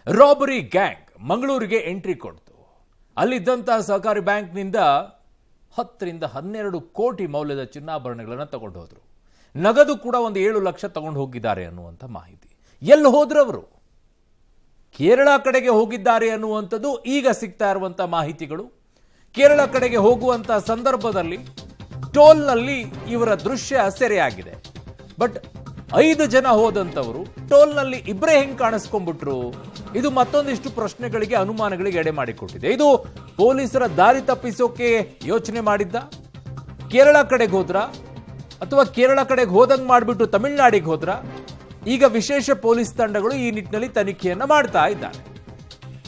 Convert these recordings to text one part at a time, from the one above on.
Robbery gang ಮಂಗಳೂರಿಗೆ entry ಕೊಡ್ತು. ಅಲ್ಲಿದ್ದಂತಹ ಸಹಕಾರಿ ಬ್ಯಾಂಕ್ನಿಂದ 10 ರಿಂದ 12 ಕೋಟಿ ಮೌಲ್ಯದ ಚಿನ್ನಾಭರಣಗಳನ್ನು ತಗೊಂಡು ಹೋದ್ರು. ನಗದು ಕೂಡ ಒಂದು 7 ಲಕ್ಷ ತಗೊಂಡು ಹೋಗಿದ್ದಾರೆ ಅನ್ನುವಂಥ ಮಾಹಿತಿ. ಎಲ್ಲಿ ಹೋದ್ರವರು? ಕೇರಳ ಕಡೆಗೆ ಹೋಗಿದ್ದಾರೆ ಅನ್ನುವಂಥದ್ದು ಈಗ ಸಿಗ್ತಾ ಇರುವಂಥ ಮಾಹಿತಿಗಳು. ಕೇರಳ ಕಡೆಗೆ ಹೋಗುವಂಥ ಸಂದರ್ಭದಲ್ಲಿ ಟೋಲ್ನಲ್ಲಿ ಇವರ ದೃಶ್ಯ ಸೆರೆಯಾಗಿದೆ. ಬಟ್ 5 ಜನ ಹೋದಂಥವರು ಟೋಲ್ನಲ್ಲಿ ಇಬ್ಬರೇ ಹೆಂಗೆ ಕಾಣಿಸ್ಕೊಂಡ್ಬಿಟ್ರು? ಇದು ಮತ್ತೊಂದಿಷ್ಟು ಪ್ರಶ್ನೆಗಳಿಗೆ, ಅನುಮಾನಗಳಿಗೆ ಎಡೆ ಮಾಡಿಕೊಟ್ಟಿದೆ. ಇದು ಪೊಲೀಸರ ದಾರಿ ತಪ್ಪಿಸೋಕೆ ಯೋಚನೆ ಮಾಡಿದ್ದ? ಕೇರಳ ಕಡೆಗೆ ಹೋದ್ರ ಅಥವಾ ಕೇರಳ ಕಡೆಗೆ ಹೋದಂಗೆ ಮಾಡಿಬಿಟ್ಟು ತಮಿಳುನಾಡಿಗೆ ಹೋದ್ರ? ಈಗ ವಿಶೇಷ ಪೊಲೀಸ್ ತಂಡಗಳು ಈ ನಿಟ್ಟಿನಲ್ಲಿ ತನಿಖೆಯನ್ನ ಮಾಡ್ತಾ ಇದ್ದಾರೆ.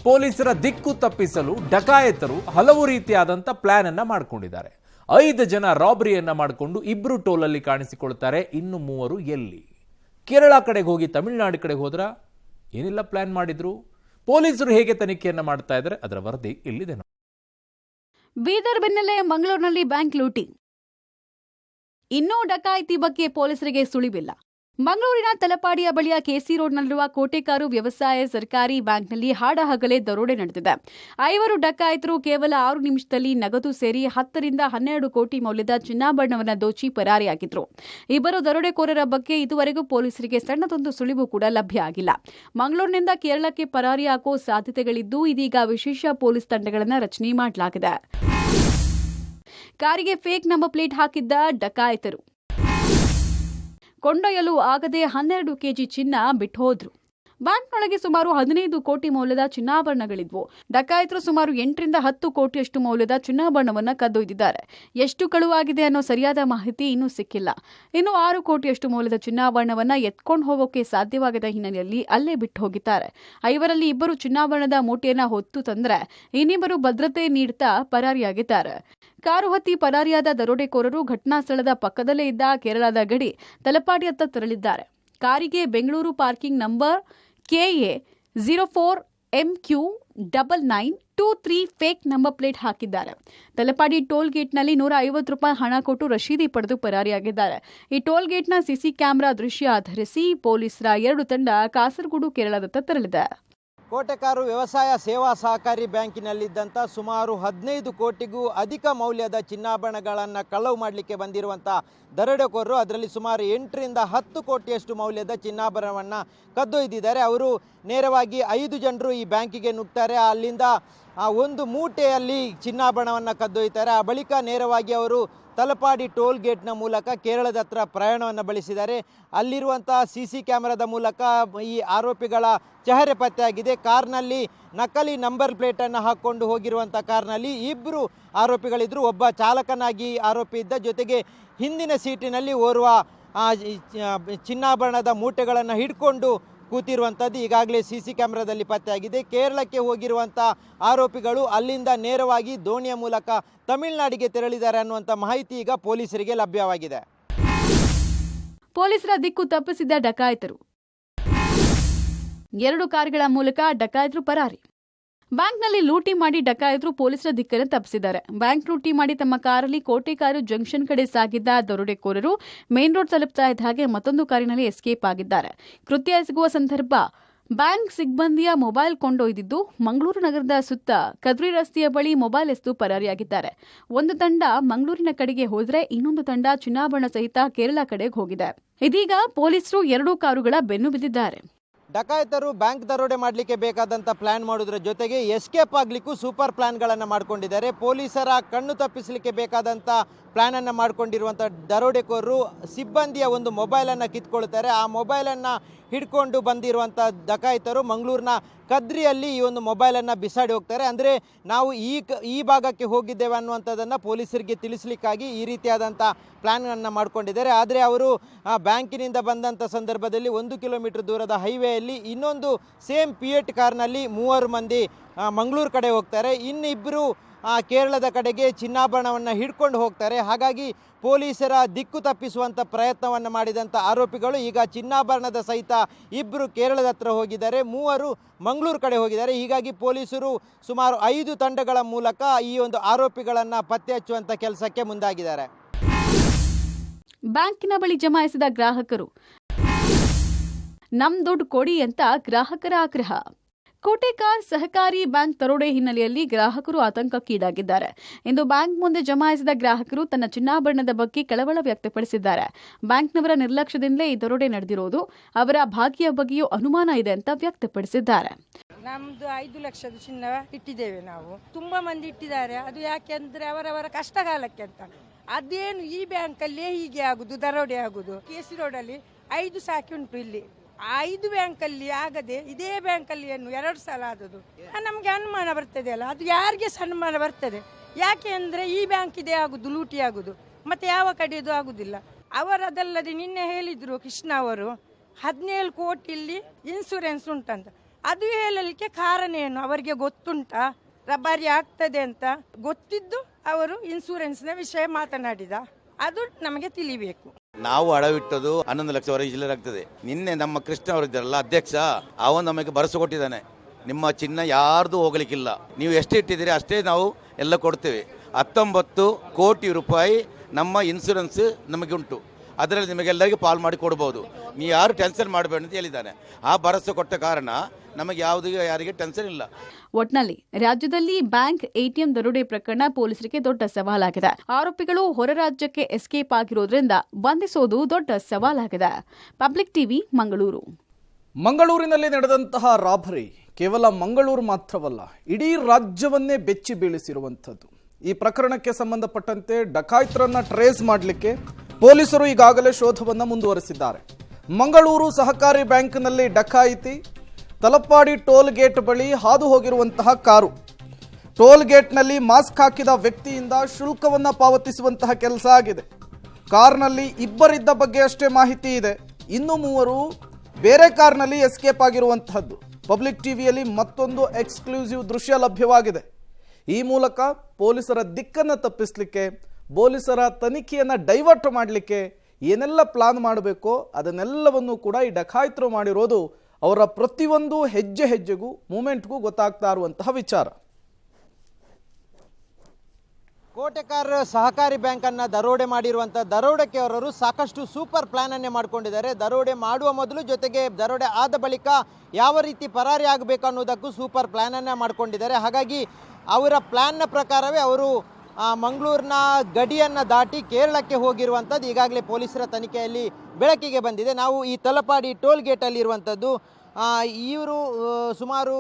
ಪೊಲೀಸರ ದಿಕ್ಕು ತಪ್ಪಿಸಲು ಡಕಾಯತರು ಹಲವು ರೀತಿಯಾದಂಥ ಪ್ಲಾನ್ ಅನ್ನ ಮಾಡ್ಕೊಂಡಿದ್ದಾರೆ. 5 ಜನ ರಾಬರಿಯನ್ನ ಮಾಡಿಕೊಂಡು 2 ಟೋಲಲ್ಲಿ ಕಾಣಿಸಿಕೊಳ್ತಾರೆ. ಇನ್ನು 3 ಎಲ್ಲಿ? ಕೇರಳ ಕಡೆಗೆ ಹೋಗಿ ತಮಿಳುನಾಡು ಕಡೆಗೆ ಹೋದ್ರ? ಏನೆಲ್ಲ ಪ್ಲಾನ್ ಮಾಡಿದ್ರು? ಪೊಲೀಸರು ಹೇಗೆ ತನಿಖೆಯನ್ನ ಮಾಡ್ತಾ ಇದ್ದಾರೆ? ಅದರ ವರದಿ ಇಲ್ಲಿದೆ. ಬೀದರ್ ಬೆನ್ನಲ್ಲೇ ಮಂಗಳೂರಿನಲ್ಲಿ ಬ್ಯಾಂಕ್ ಲೂಟಿ. ಇನ್ನೂ ಡಕಾಯಿತಿ ಬಗ್ಗೆ ಪೊಲೀಸರಿಗೆ ಸುಳಿವಿಲ್ಲ. ಮಂಗಳೂರಿನ ತಲಪಾಡಿಯ ಬಳಿಯ ಕೆಸಿ ರೋಡ್ನಲ್ಲಿರುವ ಕೋಟೆಕಾರು ವ್ಯವಸಾಯ ಸರ್ಕಾರಿ ಬ್ಯಾಂಕ್ನಲ್ಲಿ ಹಾಡಹಗಲೇ ದರೋಡೆ ನಡೆದಿದೆ. 5 ಡಕಾಯಿತರು ಕೇವಲ 6 ನಿಮಿಷದಲ್ಲಿ ನಗದು ಸೇರಿ 10 ರಿಂದ 12 ಕೋಟಿ ಮೌಲ್ಯದ ಚಿನ್ನಾಭರಣವನ್ನು ದೋಚಿ ಪರಾರಿಯಾಗಿದ್ರು. ಇಬ್ಬರು ದರೋಡೆಕೋರರ ಬಗ್ಗೆ ಇದುವರೆಗೂ ಪೊಲೀಸರಿಗೆ ಸಣ್ಣದೊಂದು ಸುಳಿವು ಕೂಡ ಲಭ್ಯ ಆಗಿಲ್ಲ. ಮಂಗಳೂರಿನಿಂದ ಕೇರಳಕ್ಕೆ ಪರಾರಿಯಾಗುವ ಸಾಧ್ಯತೆಗಳಿದ್ದು ಇದೀಗ ವಿಶೇಷ ಪೊಲೀಸ್ ತಂಡಗಳನ್ನು ರಚನೆ ಮಾಡಲಾಗಿದೆ. ಕಾರಿಗೆ ಫೇಕ್ ನಂಬರ್ ಪ್ಲೇಟ್ ಹಾಕಿದ್ದ ಡಕಾಯಿತರು ಕೊಂಡೊಯ್ಯಲು ಆಗದೆ 12 ಕೆಜಿ ಚಿನ್ನ ಬಿಟ್ಟು ಹೋದ್ರು. ಬ್ಯಾಂಕ್ನೊಳಗೆ ಸುಮಾರು 15 ಕೋಟಿ ಮೌಲ್ಯದ ಚಿನ್ನಾಭರಣಗಳಿದ್ವು. ಡಕಾಯಿತರು ಸುಮಾರು 8 ರಿಂದ 10 ಕೋಟಿಯಷ್ಟು ಮೌಲ್ಯದ ಚಿನ್ನಾಭರಣವನ್ನು ಕದ್ದೊಯ್ದಿದ್ದಾರೆ. ಎಷ್ಟು ಕಳುವಾಗಿದೆ ಅನ್ನೋ ಸರಿಯಾದ ಮಾಹಿತಿ ಇನ್ನೂ ಸಿಕ್ಕಿಲ್ಲ. ಇನ್ನು 6 ಕೋಟಿಯಷ್ಟು ಮೌಲ್ಯದ ಚಿನ್ನಾಭರಣವನ್ನು ಎತ್ಕೊಂಡು ಹೋಗೋಕೆ ಸಾಧ್ಯವಾಗದ ಹಿನ್ನೆಲೆಯಲ್ಲಿ ಅಲ್ಲೇ ಬಿಟ್ಟು ಹೋಗಿದ್ದಾರೆ. 5ರಲ್ಲಿ 2 ಚಿನ್ನಾಭರಣದ ಮೂಟೆಯನ್ನ ಹೊತ್ತು ತಂದ್ರೆ ಇನ್ನಿಬ್ಬರು ಭದ್ರತೆ ನೀಡುತ್ತಾ ಪರಾರಿಯಾಗಿದ್ದಾರೆ. ಕಾರು ಹತ್ತಿ ಪರಾರಿಯಾದ ದರೋಡೆಕೋರರು ಘಟನಾ ಸ್ಥಳದ ಪಕ್ಕದಲ್ಲೇ ಇದ್ದ ಕೇರಳದ ಗಡಿ ತಲಪಾಡಿಯತ್ತ ತೆರಳಿದ್ದಾರೆ. ಕಾರಿಗೆ Bengaluru parking number KA 04MQ9923 fake number plate ಹಾಕಿದ್ದಾರೆ. ತಲಪಾಡಿ ಟೋಲ್ ಗೇಟ್ನಲ್ಲಿ 150 ರೂಪಾಯಿ ಹಣ ಕೊಟ್ಟು ರಶೀದಿ ಪಡೆದು ಪರಾರಿಯಾಗಿದ್ದಾರೆ. ಈ ಟೋಲ್ ಗೇಟ್ನ ಸಿಸಿ ಕ್ಯಾಮೆರಾ ದೃಶ್ಯ ಆಧರಿಸಿ ಪೊಲೀಸರ 2 ತಂಡ ಕಾಸರಗೋಡು ಕೇರಳದತ್ತ ತೆರಳಿದೆ. ಕೋಟೆಕಾರು ವ್ಯವಸಾಯ ಸೇವಾ ಸಹಕಾರಿ ಬ್ಯಾಂಕಿನಲ್ಲಿದ್ದಂಥ ಸುಮಾರು 15 ಕೋಟಿಗೂ ಅಧಿಕ ಮೌಲ್ಯದ ಚಿನ್ನಾಭರಣಗಳನ್ನು ಕಳವು ಮಾಡಲಿಕ್ಕೆ ಬಂದಿರುವಂಥ ದರೋಡೆಕೋರರು ಅದರಲ್ಲಿ ಸುಮಾರು 8 ರಿಂದ 10 ಕೋಟಿಯಷ್ಟು ಮೌಲ್ಯದ ಚಿನ್ನಾಭರಣವನ್ನು ಕದ್ದೊಯ್ದಿದ್ದಾರೆ. ಅವರು ನೇರವಾಗಿ 5 ಜನರು ಈ ಬ್ಯಾಂಕಿಗೆ ನುಗ್ತಾರೆ. ಅಲ್ಲಿಂದ ಒಂದು ಮೂಟೆಯಲ್ಲಿ ಚಿನ್ನಾಭರಣವನ್ನು ಕದ್ದೊಯ್ತಾರೆ. ಆ ಬಳಿಕ ನೇರವಾಗಿ ಅವರು ತಲಪಾಡಿ ಟೋಲ್ ಗೇಟ್ನ ಮೂಲಕ ಕೇರಳದ ಹತ್ರ ಪ್ರಯಾಣವನ್ನು ಬೆಳೆಸಿದ್ದಾರೆ. ಅಲ್ಲಿರುವಂಥ CC ಕ್ಯಾಮೆರಾದ ಮೂಲಕ ಈ ಆರೋಪಿಗಳ ಚೆಹರೆ ಪತ್ತೆಯಾಗಿದೆ. ಕಾರ್ನಲ್ಲಿ ನಕಲಿ ನಂಬರ್ ಪ್ಲೇಟನ್ನು ಹಾಕ್ಕೊಂಡು ಹೋಗಿರುವಂಥ ಕಾರ್ನಲ್ಲಿ 2 ಆರೋಪಿಗಳಿದ್ದರು. ಒಬ್ಬ ಚಾಲಕನಾಗಿ ಆರೋಪಿ ಇದ್ದ, ಜೊತೆಗೆ ಹಿಂದಿನ ಸೀಟಿನಲ್ಲಿ ಓರ್ವ ಚಿನ್ನಾಭರಣದ ಮೂಟೆಗಳನ್ನು ಹಿಡ್ಕೊಂಡು ಕೂತಿರುವಂಥದ್ದು ಈಗಾಗಲೇ CC ಕ್ಯಾಮೆರಾದಲ್ಲಿ ಪತ್ತೆಯಾಗಿದೆ. ಕೇರಳಕ್ಕೆ ಹೋಗಿರುವಂಥ ಆರೋಪಿಗಳು ಅಲ್ಲಿಂದ ನೇರವಾಗಿ ದೋಣಿಯ ಮೂಲಕ ತಮಿಳುನಾಡಿಗೆ ತೆರಳಿದ್ದಾರೆ ಅನ್ನುವಂಥ ಮಾಹಿತಿ ಈಗ ಪೊಲೀಸರಿಗೆ ಲಭ್ಯವಾಗಿದೆ. ಪೊಲೀಸರ ದಿಕ್ಕು ತಪ್ಪಿಸಿದ್ದ ಡಕಾಯಿತರು 2 ಕಾರುಗಳ ಮೂಲಕ ಡಕಾಯಿತರು ಪರಾರಿ. ಬ್ಯಾಂಕ್ನಲ್ಲಿ ಲೂಟಿ ಮಾಡಿ ಡಕಾಯಿತರು ಪೊಲೀಸರ ದಿಕ್ಕನ್ನು ತಪ್ಪಿಸಿದ್ದಾರೆ. ಬ್ಯಾಂಕ್ ಲೂಟಿ ಮಾಡಿ ತಮ್ಮ ಕಾರಲ್ಲಿ ಕೋಟೆಕಾರು ಜಂಕ್ಷನ್ ಕಡೆ ಸಾಗಿದ್ದ ದರೋಡೆಕೋರರು ಮೇನ್ ರೋಡ್ ತಲುಪ್ತಾ ಇದ್ದ ಹಾಗೆ ಮತ್ತೊಂದು ಕಾರಿನಲ್ಲಿ ಎಸ್ಕೇಪ್ ಆಗಿದ್ದಾರೆ. ಕೃತ್ಯ ಎಸಗುವ ಸಂದರ್ಭ ಬ್ಯಾಂಕ್ ಸಿಬ್ಬಂದಿಯ ಮೊಬೈಲ್ ಕೊಂಡೊಯ್ದಿದ್ದು ಮಂಗಳೂರು ನಗರದ ಸುತ್ತ ಕದ್ರಿ ರಸ್ತೆಯ ಬಳಿ ಮೊಬೈಲ್ ಎಸೆದು ಪರಾರಿಯಾಗಿದ್ದಾರೆ. ಒಂದು ತಂಡ ಮಂಗಳೂರಿನ ಕಡೆಗೆ ಹೋದರೆ ಇನ್ನೊಂದು ತಂಡ ಚಿನ್ನಾಭರಣ ಸಹಿತ ಕೇರಳ ಕಡೆಗೆ ಹೋಗಿದೆ. ಇದೀಗ ಪೊಲೀಸರು 2 ಕಾರುಗಳ ಬೆನ್ನು ಬಿದ್ದಿದ್ದಾರೆ. ಡಕಾಯಿತರು ಬ್ಯಾಂಕ್ ದರೋಡೆ ಮಾಡಲಿಕ್ಕೆ ಬೇಕಾದಂಥ ಪ್ಲಾನ್ ಮಾಡೋದ್ರ ಜೊತೆಗೆ ಎಸ್ಕೇಪ್ ಆಗಲಿಕ್ಕೂ ಸೂಪರ್ ಪ್ಲಾನ್ಗಳನ್ನು ಮಾಡ್ಕೊಂಡಿದ್ದಾರೆ. ಪೊಲೀಸರ ಕಣ್ಣು ತಪ್ಪಿಸಲಿಕ್ಕೆ ಬೇಕಾದಂಥ ಪ್ಲಾನನ್ನು ಮಾಡ್ಕೊಂಡಿರುವಂಥ ದರೋಡೆಕೋರರು ಸಿಬ್ಬಂದಿಯ ಒಂದು ಮೊಬೈಲನ್ನು ಕಿತ್ಕೊಳ್ತಾರೆ. ಆ ಮೊಬೈಲನ್ನು ಹಿಡ್ಕೊಂಡು ಬಂದಿರುವಂಥ ಡಕಾಯಿತರು ಮಂಗಳೂರಿನ ಕದ್ರಿಯಲ್ಲಿ ಈ ಒಂದು ಮೊಬೈಲನ್ನು ಬಿಸಾಡಿ ಹೋಗ್ತಾರೆ. ಅಂದರೆ ನಾವು ಈ ಭಾಗಕ್ಕೆ ಹೋಗಿದ್ದೇವೆ ಅನ್ನುವಂಥದ್ದನ್ನು ಪೊಲೀಸರಿಗೆ ತಿಳಿಸಲಿಕ್ಕಾಗಿ ಈ ರೀತಿಯಾದಂಥ ಪ್ಲ್ಯಾನನ್ನು ಮಾಡ್ಕೊಂಡಿದ್ದಾರೆ. ಆದರೆ ಅವರು ಬ್ಯಾಂಕಿನಿಂದ ಬಂದಂಥ ಸಂದರ್ಭದಲ್ಲಿ 1 ಕಿಲೋಮೀಟರ್ ದೂರದ ಹೈವೇಯಲ್ಲಿ ಇನ್ನೊಂದು ಸೇಮ್ ಪಿಯೇಟ್ ಕಾರ್ನಲ್ಲಿ 3 ಮಂದಿ ಮಂಗಳೂರು ಕಡೆ ಹೋಗ್ತಾರೆ. ಇನ್ನಿಬ್ಬರು ಕೇರಳದ ಕಡೆಗೆ ಚಿನ್ನಾಭರಣವನ್ನು ಹಿಡ್ಕೊಂಡು ಹೋಗ್ತಾರೆ. ಹಾಗಾಗಿ ಪೊಲೀಸರ ದಿಕ್ಕು ತಪ್ಪಿಸುವಂಥ ಪ್ರಯತ್ನವನ್ನು ಮಾಡಿದಂಥ ಆರೋಪಿಗಳು ಈಗ ಚಿನ್ನಾಭರಣದ ಸಹಿತ 2 ಕೇರಳದ ಹತ್ರ ಹೋಗಿದ್ದಾರೆ, 3 ಮಂಗಳೂರು ಕಡೆ ಹೋಗಿದ್ದಾರೆ. ಹೀಗಾಗಿ ಪೊಲೀಸರು ಸುಮಾರು 5 ತಂಡಗಳ ಮೂಲಕ ಈ ಒಂದು ಆರೋಪಿಗಳನ್ನು ಪತ್ತೆ ಹಚ್ಚುವಂಥ ಕೆಲಸಕ್ಕೆ ಮುಂದಾಗಿದ್ದಾರೆ. ಬ್ಯಾಂಕಿನ ಬಳಿ ಜಮಾಯಿಸಿದ ಗ್ರಾಹಕರು ನಮ್ ದುಡ್ಡು ಕೊಡಿ ಅಂತ ಗ್ರಾಹಕರ ಆಗ್ರಹ. ಕೋಟೆಕಾರ್ ಸಹಕಾರಿ ಬ್ಯಾಂಕ್ ದರೋಡೆ ಹಿನ್ನೆಲೆಯಲ್ಲಿ ಗ್ರಾಹಕರು ಆತಂಕಕ್ಕೀಡಾಗಿದ್ದಾರೆ. ಇಂದು ಬ್ಯಾಂಕ್ ಮುಂದೆ ಜಮಾಯಿಸಿದ ಗ್ರಾಹಕರು ತನ್ನ ಚಿನ್ನಾಭರಣದ ಬಗ್ಗೆ ಕಳವಳ ವ್ಯಕ್ತಪಡಿಸಿದ್ದಾರೆ. ಬ್ಯಾಂಕ್ನವರ ನಿರ್ಲಕ್ಷ್ಯದಿಂದಲೇ ಈ ದರೋಡೆ ನಡೆದಿರುವುದು, ಅವರ ಭಾಗಿಯ ಬಗ್ಗೆಯೂ ಅನುಮಾನ ಇದೆ ಅಂತ ವ್ಯಕ್ತಪಡಿಸಿದ್ದಾರೆ. ನಮ್ದು 5 ಲಕ್ಷದ ಚಿನ್ನ ಇಟ್ಟಿದ್ದೇವೆ ನಾವು. ತುಂಬಾ ಮಂದಿ ಇಟ್ಟಿದ್ದಾರೆ. ಅದು ಯಾಕೆ ಅಂದ್ರೆ ಅವರವರ ಕಷ್ಟಕಾಲಕ್ಕೆ ಅಂತ. ಅದೇನು ಈ ಬ್ಯಾಂಕಲ್ಲೇ ಹೀಗೆ ಆಗುದು, ದರೋಡೆ ಆಗುದು. KC ರೋಡಲ್ಲಿ 5 ಸಾಕಿ ಉಂಟು. ಇಲ್ಲಿ 5 ಬ್ಯಾಂಕಲ್ಲಿ ಆಗದೆ ಇದೇ ಬ್ಯಾಂಕಲ್ಲಿ ಏನು 2 ಸಲ ಆದದು. ನಮ್ಗೆ ಅನುಮಾನ ಬರ್ತದೆ ಅಲ್ಲ, ಅದು ಯಾರಿಗೆ ಅನುಮಾನ ಬರ್ತದೆ. ಯಾಕೆ ಅಂದ್ರೆ ಈ ಬ್ಯಾಂಕ್ ಇದೇ ಆಗುದು, ಲೂಟಿ ಆಗುದು, ಮತ್ತೆ ಯಾವ ಕಡೆಯದು ಆಗುದಿಲ್ಲ. ಅವರದಲ್ಲದೆ ನಿನ್ನೆ ಹೇಳಿದ್ರು ಕೃಷ್ಣ ಅವರು 17 ಕೋಟಿ ಇಲ್ಲಿ ಇನ್ಸೂರೆನ್ಸ್ ಉಂಟಂತ. ಅದು ಹೇಳಲಿಕ್ಕೆ ಕಾರಣ ಏನು, ಅವರಿಗೆ ಗೊತ್ತುಂಟಾ ರಬ್ಬಾರಿ ಆಗ್ತದೆ ಅಂತ ಗೊತ್ತಿದ್ದು ಅವರು ಇನ್ಸೂರೆನ್ಸ್ನ ವಿಷಯ ಮಾತನಾಡಿದ, ಅದು ನಮಗೆ ತಿಳಿಬೇಕು. ನಾವು ಅಡವಿಟ್ಟದು 11 ಲಕ್ಷವರೆಗೆ ಚಿಲ್ಲರೆ ಆಗ್ತದೆ. ನಿನ್ನೆ ನಮ್ಮ ಕೃಷ್ಣ ಅವರಿದ್ದಾರಲ್ಲ ಅಧ್ಯಕ್ಷ, ಅವನು ನಮಗೆ ಭರವಸೆ ಕೊಟ್ಟಿದ್ದಾನೆ, ನಿಮ್ಮ ಚಿನ್ನ ಯಾರ್ದು ಹೋಗ್ಲಿಕ್ಕಿಲ್ಲ, ನೀವು ಎಷ್ಟು ಇಟ್ಟಿದ್ದೀರಿ ಅಷ್ಟೇ ನಾವು ಎಲ್ಲ ಕೊಡ್ತೇವೆ. 19 ಕೋಟಿ ರೂಪಾಯಿ ನಮ್ಮ ಇನ್ಸೂರೆನ್ಸ್ ನಮಗೆ ಉಂಟು, ಅದರಲ್ಲಿ ನಿಮಗೆಲ್ಲರಿಗೂ ಪಾಲ್ ಮಾಡಿ ಕೊಡ್ಬೋದು, ನೀವು ಯಾರು ಟೆನ್ಷನ್ ಮಾಡಬೇಡಿ ಅಂತ ಹೇಳಿದ್ದಾನೆ. ಆ ಭರವಸೆ ಕೊಟ್ಟ ಕಾರಣ ನಮಗೆ ಯಾರಿಗೆ ಟೆನ್ಷನ್ ಇಲ್ಲ. ಒಟ್ನಲ್ಲಿ ರಾಜ್ಯದಲ್ಲಿ ಬ್ಯಾಂಕ್ ATM ದರೋಡೆ ಪ್ರಕರಣ ಪೊಲೀಸರಿಗೆ ದೊಡ್ಡ ಸವಾಲಾಗಿದೆ. ಆರೋಪಿಗಳು ಹೊರ ರಾಜ್ಯಕ್ಕೆ ಎಸ್ಕೇಪ್ ಆಗಿರೋದ್ರಿಂದ ಬಂಧಿಸೋದು ದೊಡ್ಡ ಸವಾಲಾಗಿದೆ. Public TV, Mangaluru. ಮಂಗಳೂರಿನಲ್ಲಿ ನಡೆದಂತಹ ರಾಬರಿ ಕೇವಲ ಮಂಗಳೂರು ಮಾತ್ರವಲ್ಲ, ಇಡೀ ರಾಜ್ಯವನ್ನೇ ಬೆಚ್ಚಿ ಬೀಳಿಸಿರುವಂಥದ್ದು. ಈ ಪ್ರಕರಣಕ್ಕೆ ಸಂಬಂಧಪಟ್ಟಂತೆ ಡಕಾಯಿತರನ್ನ ಟ್ರೇಸ್ ಮಾಡಲಿಕ್ಕೆ ಪೊಲೀಸರು ಈಗಾಗಲೇ ಶೋಧವನ್ನು ಮುಂದುವರೆಸಿದ್ದಾರೆ. ಮಂಗಳೂರು ಸಹಕಾರಿ ಬ್ಯಾಂಕ್ನಲ್ಲಿ ಡಕಾಯಿತಿ, ತಲಪ್ಪಾಡಿ ಟೋಲ್ ಗೇಟ್ ಬಳಿ ಹಾದು ಹೋಗಿರುವಂತಹ ಕಾರು, ಟೋಲ್ ಗೇಟ್ನಲ್ಲಿ ಮಾಸ್ಕ್ ಹಾಕಿದ ವ್ಯಕ್ತಿಯಿಂದ ಶುಲ್ಕವನ್ನು ಪಾವತಿಸುವಂತಹ ಕೆಲಸ ಆಗಿದೆ. ಕಾರ್ನಲ್ಲಿ ಇಬ್ಬರಿದ್ದ ಬಗ್ಗೆ ಅಷ್ಟೇ ಮಾಹಿತಿ ಇದೆ, ಇನ್ನು 3 ಬೇರೆ ಕಾರ್ನಲ್ಲಿ ಎಸ್ಕೇಪ್ ಆಗಿರುವಂತಹದ್ದು. ಪಬ್ಲಿಕ್ ಟಿವಿಯಲ್ಲಿ ಮತ್ತೊಂದು ಎಕ್ಸ್ಕ್ಲೂಸಿವ್ ದೃಶ್ಯ ಲಭ್ಯವಾಗಿದೆ. ಈ ಮೂಲಕ ಪೊಲೀಸರ ದಿಕ್ಕನ್ನು ತಪ್ಪಿಸಲಿಕ್ಕೆ, ಪೊಲೀಸರ ತನಿಖೆಯನ್ನು ಡೈವರ್ಟ್ ಮಾಡಲಿಕ್ಕೆ ಏನೆಲ್ಲ ಪ್ಲಾನ್ ಮಾಡಬೇಕೋ ಅದನ್ನೆಲ್ಲವನ್ನು ಕೂಡ ಈ ಡಕಾಯಿತರು ಮಾಡಿರೋದು ಅವರ ಪ್ರತಿಯೊಂದು ಹೆಜ್ಜೆ ಹೆಜ್ಜೆಗೂ ಮೂಮೆಂಟ್ಗೂ ಗೊತ್ತಾಗ್ತಾ ಇರುವಂತಹ ವಿಚಾರ. ಕೋಟೆಕಾರ್ ಸಹಕಾರಿ ಬ್ಯಾಂಕನ್ನು ದರೋಡೆ ಮಾಡಿರುವಂಥ ದರೋಡೆಕೋರರು ಸಾಕಷ್ಟು ಸೂಪರ್ ಪ್ಲ್ಯಾನನ್ನೇ ಮಾಡಿಕೊಂಡಿದ್ದಾರೆ. ದರೋಡೆ ಮಾಡುವ ಮೊದಲು, ಜೊತೆಗೆ ದರೋಡೆ ಆದ ಬಳಿಕ ಯಾವ ರೀತಿ ಪರಾರಿ ಆಗಬೇಕು ಅನ್ನೋದಕ್ಕೂ ಸೂಪರ್ ಪ್ಲ್ಯಾನನ್ನು ಮಾಡಿಕೊಂಡಿದ್ದಾರೆ. ಹಾಗಾಗಿ ಅವರ ಪ್ಲ್ಯಾನ್ನ ಪ್ರಕಾರವೇ ಅವರು ಮಂಗಳೂರಿನ ಗಡಿಯನ್ನು ದಾಟಿ ಕೇರಳಕ್ಕೆ ಹೋಗಿರುವಂಥದ್ದು ಈಗಾಗಲೇ ಪೊಲೀಸರ ತನಿಖೆಯಲ್ಲಿ ಬೆಳಕಿಗೆ ಬಂದಿದೆ. ನಾವು ಈ ತಲಪಾಡಿ ಟೋಲ್ ಗೇಟಲ್ಲಿ ಇರುವಂಥದ್ದು. ಇವರು ಸುಮಾರು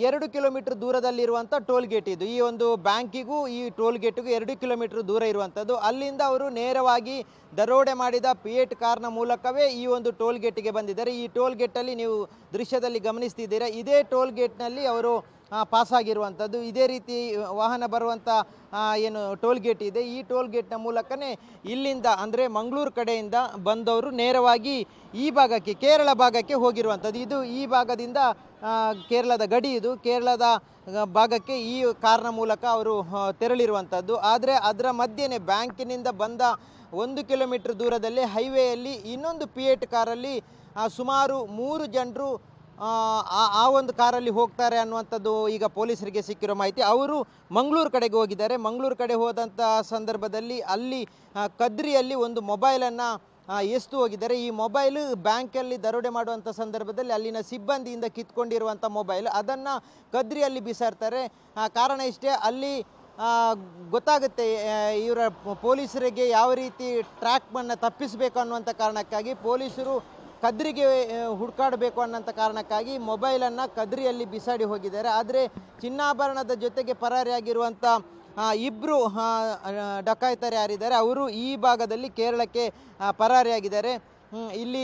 2 ಕಿಲೋಮೀಟರ್ ದೂರದಲ್ಲಿರುವಂಥ ಟೋಲ್ ಗೇಟ್ ಇದು. ಈ ಒಂದು ಬ್ಯಾಂಕಿಗೂ ಈ ಟೋಲ್ ಗೇಟಿಗೂ 2 ಕಿಲೋಮೀಟರ್ ದೂರ ಇರುವಂಥದ್ದು. ಅಲ್ಲಿಂದ ಅವರು ನೇರವಾಗಿ ದರೋಡೆ ಮಾಡಿದ ಪಿಯೇಟ್ ಕಾರ್ನ ಮೂಲಕವೇ ಈ ಒಂದು ಟೋಲ್ ಗೇಟಿಗೆ ಬಂದಿದ್ದಾರೆ. ಈ ಟೋಲ್ ಗೇಟಲ್ಲಿ ನೀವು ದೃಶ್ಯದಲ್ಲಿ ಗಮನಿಸ್ತಿದ್ದೀರಾ, ಇದೇ ಟೋಲ್ ಗೇಟ್ನಲ್ಲಿ ಅವರು ಪಾಸ್ ಆಗಿರುವಂಥದ್ದು. ಇದೇ ರೀತಿ ವಾಹನ ಬರುವಂಥ ಏನು ಟೋಲ್ ಗೇಟ್ ಇದೆ, ಈ ಟೋಲ್ ಗೇಟ್ನ ಮೂಲಕನೇ ಇಲ್ಲಿಂದ ಅಂದರೆ ಮಂಗಳೂರು ಕಡೆಯಿಂದ ಬಂದವರು ನೇರವಾಗಿ ಈ ಭಾಗಕ್ಕೆ, ಕೇರಳ ಭಾಗಕ್ಕೆ ಹೋಗಿರುವಂಥದ್ದು. ಇದು ಈ ಭಾಗದಿಂದ ಕೇರಳದ ಗಡಿ, ಇದು ಕೇರಳದ ಭಾಗಕ್ಕೆ ಈ ಕಾರ್ನ ಮೂಲಕ ಅವರು ತೆರಳಿರುವಂಥದ್ದು. ಆದರೆ ಅದರ ಮಧ್ಯೆನೇ ಬ್ಯಾಂಕಿನಿಂದ ಬಂದ 1 ಕಿಲೋಮೀಟರ್ ದೂರದಲ್ಲಿ ಹೈವೇಯಲ್ಲಿ ಇನ್ನೊಂದು ಪಿಯೇಟ್ ಕಾರಲ್ಲಿ ಸುಮಾರು 3 ಜನರು ಆ ಒಂದು ಕಾರಲ್ಲಿ ಹೋಗ್ತಾರೆ ಅನ್ನುವಂಥದ್ದು ಈಗ ಪೊಲೀಸರಿಗೆ ಸಿಕ್ಕಿರೋ ಮಾಹಿತಿ. ಅವರು ಮಂಗಳೂರು ಕಡೆಗೆ ಹೋಗಿದ್ದಾರೆ. ಮಂಗಳೂರು ಕಡೆ ಹೋದಂಥ ಸಂದರ್ಭದಲ್ಲಿ ಅಲ್ಲಿ ಕದ್ರಿಯಲ್ಲಿ ಒಂದು ಮೊಬೈಲನ್ನು ಎಸ್ತು ಹೋಗಿದ್ದಾರೆ. ಈ ಮೊಬೈಲು ಬ್ಯಾಂಕಲ್ಲಿ ದರೋಡೆ ಮಾಡುವಂಥ ಸಂದರ್ಭದಲ್ಲಿ ಅಲ್ಲಿನ ಸಿಬ್ಬಂದಿಯಿಂದ ಕಿತ್ಕೊಂಡಿರುವಂಥ ಮೊಬೈಲ್, ಅದನ್ನು ಕದ್ರಿಯಲ್ಲಿ ಬಿಸಾಡ್ತಾರೆ. ಕಾರಣ ಇಷ್ಟೇ, ಅಲ್ಲಿ ಗೊತ್ತಾಗುತ್ತೆ ಇವರ ಪೊಲೀಸರಿಗೆ ಯಾವ ರೀತಿ ಟ್ರ್ಯಾಕ್ಮನ್ನು ತಪ್ಪಿಸಬೇಕು ಅನ್ನುವಂಥ ಕಾರಣಕ್ಕಾಗಿ ಪೊಲೀಸರು ಕದ್ರಿಗೆ ಹುಡುಕಾಡಬೇಕು ಅನ್ನೋಂಥ ಕಾರಣಕ್ಕಾಗಿ ಮೊಬೈಲನ್ನು ಕದ್ರಿಯಲ್ಲಿ ಬಿಸಾಡಿ ಹೋಗಿದ್ದಾರೆ. ಆದರೆ ಚಿನ್ನಾಭರಣದ ಜೊತೆಗೆ ಪರಾರಿಯಾಗಿರುವಂಥ 2 ಡಕಾಯಿತರು ಯಾರಿದ್ದಾರೆ ಅವರು ಈ ಭಾಗದಲ್ಲಿ ಕೇರಳಕ್ಕೆ ಪರಾರಿಯಾಗಿದ್ದಾರೆ. ಇಲ್ಲಿ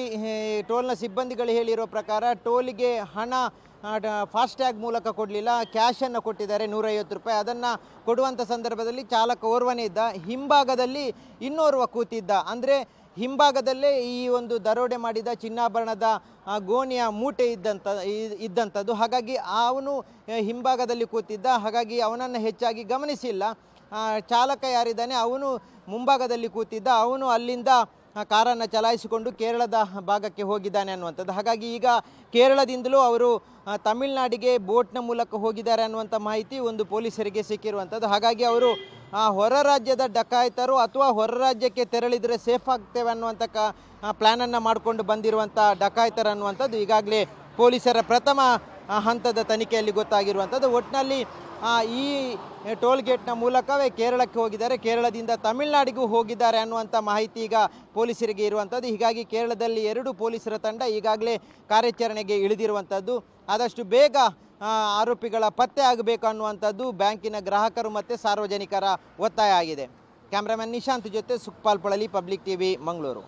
ಟೋಲ್ನ ಸಿಬ್ಬಂದಿಗಳು ಹೇಳಿರೋ ಪ್ರಕಾರ ಟೋಲಿಗೆ ಹಣ ಫಾಸ್ಟ್ಯಾಗ್ ಮೂಲಕ ಕೊಡಲಿಲ್ಲ, ಕ್ಯಾಶನ್ನು ಕೊಟ್ಟಿದ್ದಾರೆ 150 ರೂಪಾಯಿ. ಅದನ್ನು ಕೊಡುವಂಥ ಸಂದರ್ಭದಲ್ಲಿ ಚಾಲಕ ಓರ್ವನೇ ಇದ್ದ, ಹಿಂಭಾಗದಲ್ಲಿ ಇನ್ನೋರ್ವ ಕೂತಿದ್ದ. ಅಂದರೆ ಹಿಂಭಾಗದಲ್ಲೇ ಈ ಒಂದು ದರೋಡೆ ಮಾಡಿದ ಚಿನ್ನಾಭರಣದ ಗೋಣಿಯ ಮೂಟೆ ಇದ್ದಂಥದ್ದು. ಹಾಗಾಗಿ ಅವನು ಹಿಂಭಾಗದಲ್ಲಿ ಕೂತಿದ್ದ, ಹಾಗಾಗಿ ಅವನನ್ನು ಹೆಚ್ಚಾಗಿ ಗಮನಿಸಿಲ್ಲ. ಚಾಲಕ ಯಾರಿದ್ದಾನೆ ಅವನು ಮುಂಭಾಗದಲ್ಲಿ ಕೂತಿದ್ದ, ಅವನು ಅಲ್ಲಿಂದ ಕಾರನ್ನು ಚಲಾಯಿಸಿಕೊಂಡು ಕೇರಳದ ಭಾಗಕ್ಕೆ ಹೋಗಿದ್ದಾನೆ ಅನ್ನುವಂಥದ್ದು. ಹಾಗಾಗಿ ಈಗ ಕೇರಳದಿಂದಲೂ ಅವರು ತಮಿಳುನಾಡಿಗೆ ಬೋಟ್ನ ಮೂಲಕ ಹೋಗಿದ್ದಾರೆ ಅನ್ನುವಂಥ ಮಾಹಿತಿ ಒಂದು ಪೊಲೀಸರಿಗೆ ಸಿಕ್ಕಿರುವಂಥದ್ದು. ಹಾಗಾಗಿ ಅವರು ಹೊರ ರಾಜ್ಯದ ಡಕಾಯಿತರು ಅಥವಾ ಹೊರ ರಾಜ್ಯಕ್ಕೆ ತೆರಳಿದರೆ ಸೇಫ್ ಆಗ್ತೇವೆ ಅನ್ನುವಂಥ ಪ್ಲ್ಯಾನನ್ನು ಮಾಡಿಕೊಂಡು ಬಂದಿರುವಂಥ ಡಕಾಯಿತರು ಅನ್ನುವಂಥದ್ದು ಈಗಾಗಲೇ ಪೊಲೀಸರ ಪ್ರಥಮ ಹಂತದ ತನಿಖೆಯಲ್ಲಿ ಗೊತ್ತಾಗಿರುವಂಥದ್ದು. ಒಟ್ಟಿನಲ್ಲಿ ಈ ಟೋಲ್ ಗೇಟ್ನ ಮೂಲಕವೇ ಕೇರಳಕ್ಕೆ ಹೋಗಿದ್ದಾರೆ, ಕೇರಳದಿಂದ ತಮಿಳುನಾಡಿಗೂ ಹೋಗಿದ್ದಾರೆ ಅನ್ನುವಂಥ ಮಾಹಿತಿ ಈಗ ಪೊಲೀಸರಿಗೆ ಇರುವಂಥದ್ದು. ಹೀಗಾಗಿ ಕೇರಳದಲ್ಲಿ 2 ಪೊಲೀಸರ ತಂಡ ಈಗಾಗಲೇ ಕಾರ್ಯಾಚರಣೆಗೆ ಇಳಿದಿರುವಂಥದ್ದು. ಆದಷ್ಟು ಬೇಗ ಆರೋಪಿಗಳ ಪತ್ತೆ ಆಗಬೇಕು ಅನ್ನುವಂಥದ್ದು ಬ್ಯಾಂಕಿನ ಗ್ರಾಹಕರು ಮತ್ತು ಸಾರ್ವಜನಿಕರ ಒತ್ತಾಯ ಆಗಿದೆ. ಕ್ಯಾಮ್ರಾಮನ್ ನಿಶಾಂತ್ ಜೊತೆ ಸುಖಪಾಲ್ ಪಳಲಿ, ಪಬ್ಲಿಕ್ ಟಿವಿ, ಮಂಗಳೂರು.